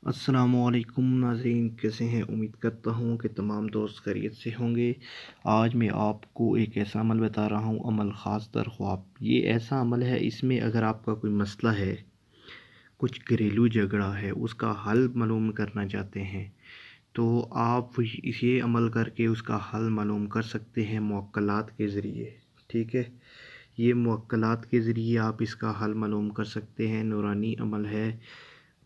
अस्सलामुअलैकुम नाज़रीन, कैसे हैं। उम्मीद करता हूँ कि तमाम दोस्त खैरियत से होंगे। आज मैं आपको एक ऐसा अमल बता रहा हूँ, अमल ख़ास तर ख्वाब। ये ऐसा अमल है, इसमें अगर आपका कोई मसला है, कुछ घरेलू झगड़ा है, उसका हल मालूम करना चाहते हैं तो आप ये अमल करके उसका हल मालूम कर सकते हैं मुवक्कलात के ज़रिए। ठीक है, ये मुवक्कलात के ज़रिए आप इसका हल मालूम कर सकते हैं। नूरानी अमल है।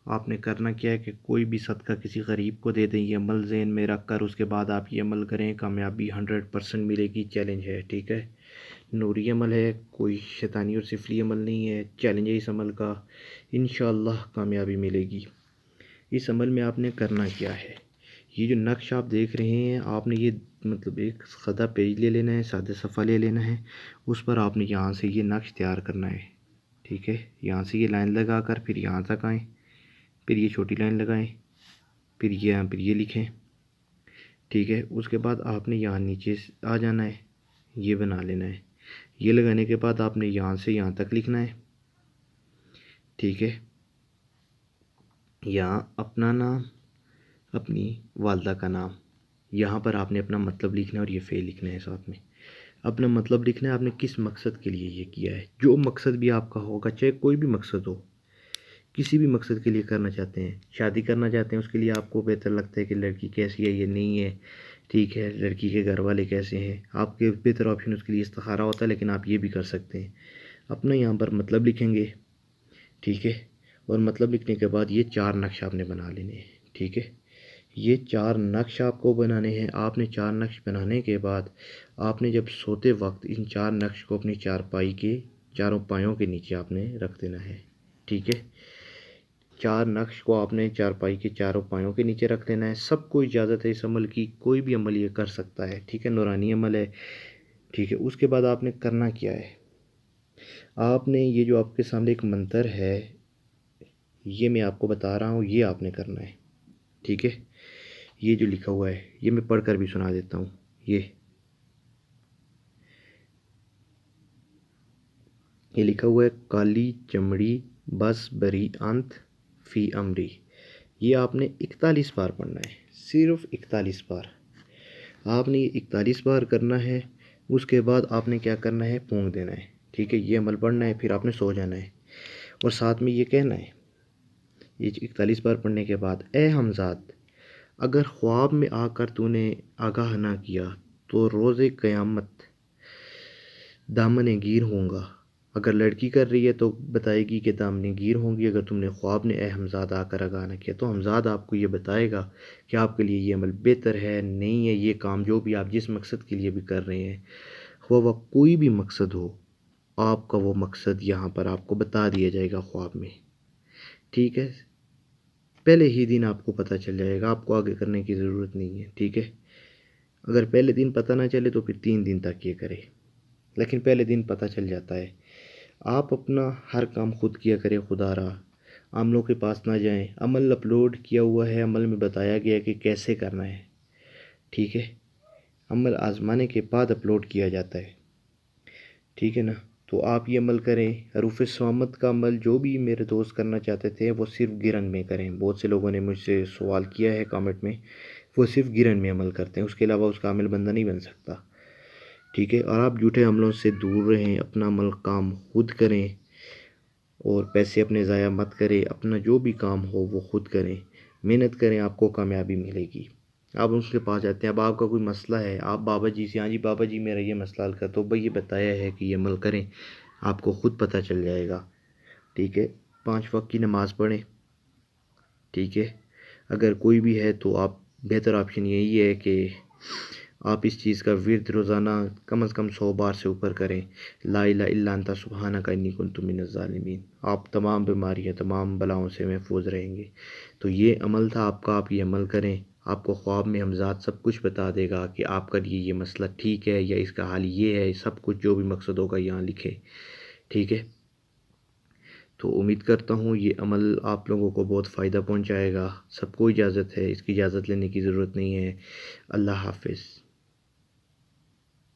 आपने करना क्या है कि कोई भी सदका किसी गरीब को दे दें। ये अमल ज़हन में रख कर उसके बाद आप ये अमल करें, कामयाबी 100% मिलेगी। चैलेंज है, ठीक है। नूरी अमल है, कोई शैतानी और सिफली अमल नहीं है। चैलेंज है इस अमल का, इंशाअल्लाह कामयाबी मिलेगी। इस अमल में आपने करना क्या है, ये जो नक्श आप देख रहे हैं, आपने ये एक सदा पेज ले लेना है, सादा सफ़ा ले लेना है। उस पर आपने यहाँ से ये नक्श तैयार करना है। ठीक है, यहाँ से ये लाइन लगा कर फिर यहाँ तक आएँ, फिर ये छोटी लाइन लगाएं, फिर ये यहाँ पर ये लिखें। ठीक है, उसके बाद आपने यहाँ नीचे आ जाना है, ये बना लेना है। ये लगाने के बाद आपने यहाँ से यहाँ तक लिखना है। ठीक है, यहाँ अपना नाम, अपनी वालदा का नाम, यहाँ पर आपने अपना मतलब लिखना है और ये फ़ेल लिखना है। साथ में अपना मतलब लिखना है, आपने किस मकसद के लिए ये किया है। जो मकसद भी आपका होगा, चाहे कोई भी मकसद हो, किसी भी मकसद के लिए करना चाहते हैं, शादी करना चाहते हैं, उसके लिए आपको बेहतर लगता है कि लड़की कैसी है, ये नहीं है, ठीक है, लड़की के घर वाले कैसे हैं, आपके बेहतर ऑप्शन उसके लिए इस्तिखारा होता है। लेकिन आप ये भी कर सकते हैं, अपना यहाँ पर मतलब लिखेंगे। ठीक है, और मतलब लिखने के बाद ये 4 नक्श आपने बना लेने हैं। ठीक है, ये 4 नक्श आपको बनाने हैं। आपने 4 नक्श बनाने के बाद आपने जब सोते वक्त इन 4 नक्श को अपनी चारपाई के चारों पायों के नीचे आपने रख देना है। ठीक है, 4 नक्श को आपने चारपाई के चारों पायों के नीचे रख देना है। सबको इजाज़त है इस अमल की, कोई भी अमल ये कर सकता है। ठीक है, नूरानी अमल है। ठीक है, उसके बाद आपने करना क्या है, आपने ये जो आपके सामने एक मंत्र है, ये मैं आपको बता रहा हूँ, ये आपने करना है। ठीक है, ये जो लिखा हुआ है, ये मैं पढ़ कर भी सुना देता हूँ। ये लिखा हुआ है, काली चमड़ी बस बरी अंत फ़ी अमरी। ये आपने 41 बार पढ़ना है, सिर्फ 41 बार। आपने ये 41 बार करना है। उसके बाद आपने क्या करना है, फूंक देना है। ठीक है, ये अमल पढ़ना है, फिर आपने सो जाना है और साथ में ये कहना है, ये 41 बार पढ़ने के बाद, ए हमजाद, अगर ख्वाब में आकर तूने आगाह ना किया तो रोज़े क़यामत दामन गिर होऊंगा। अगर लड़की कर रही है तो बताएगी कि दामन गिर होंगी। अगर तुमने ख्वाब में ए हमजाद आकर आगाह ना किया तो हमजाद आपको ये बताएगा कि आपके लिए ये अमल बेहतर है, नहीं है। ये काम जो भी आप जिस मकसद के लिए भी कर रहे हैं, वह कोई भी मकसद हो, आपका वो मकसद यहाँ पर आपको बता दिया जाएगा ख्वाब में। ठीक है, पहले ही दिन आपको पता चल जाएगा, आपको आगे करने की ज़रूरत नहीं है। ठीक है, अगर पहले दिन पता ना चले तो फिर 3 दिन तक ये करे, लेकिन पहले दिन पता चल जाता है। आप अपना हर काम खुद किया करें, खुदा रहा आमलों के पास ना जाएं। अमल अपलोड किया हुआ है, अमल में बताया गया है कि कैसे करना है। ठीक है, अमल आजमाने के बाद अपलोड किया जाता है। ठीक है ना, तो आप ये अमल करें। हरूफ स्वामत का अमल जो भी मेरे दोस्त करना चाहते थे, वो सिर्फ गिरन में करें। बहुत से लोगों ने मुझसे सवाल किया है कमेंट में, वो सिर्फ गिरन में अमल करते हैं, उसके अलावा उसका अमल बंदा नहीं बन सकता। ठीक है, और आप झूठे अमलों से दूर रहें, अपना अमल काम खुद करें और पैसे अपने ज़ाया मत करें। अपना जो भी काम हो वो खुद करें, मेहनत करें, आपको कामयाबी मिलेगी। आप उसके पास जाते हैं, अब आपका कोई मसला है, आप बाबा जी से, हाँ जी बाबा जी मेरा ये मसला हल कर, तो भाई ये बताया है कि ये अमल करें, आपको ख़ुद पता चल जाएगा। ठीक है, 5 वक्त की नमाज़ पढ़ें। ठीक है, अगर कोई भी है तो आप, बेहतर ऑप्शन यही है कि आप इस चीज़ का विर्द रोज़ाना कम से कम 100 बार से ऊपर करें। ला इलाहा इल्ला अंता सुब्हानका इन्नी कुन्तु मिनज़ ज़ालिमीन। आप तमाम बीमारियाँ, तमाम बलाओं से महफूज रहेंगे। तो ये अमल था आपका, आप ये अमल करें। आपको ख्वाब में हमजाद सब कुछ बता देगा कि आपका ये मसला ठीक है या इसका हल ये है। सब कुछ जो भी मकसद होगा यहाँ लिखे। ठीक है, तो उम्मीद करता हूँ ये अमल आप लोगों को बहुत फ़ायदा पहुँचाएगा। सबको इजाज़त है, इसकी इजाज़त लेने की ज़रूरत नहीं है। अल्लाह हाफ़िज़।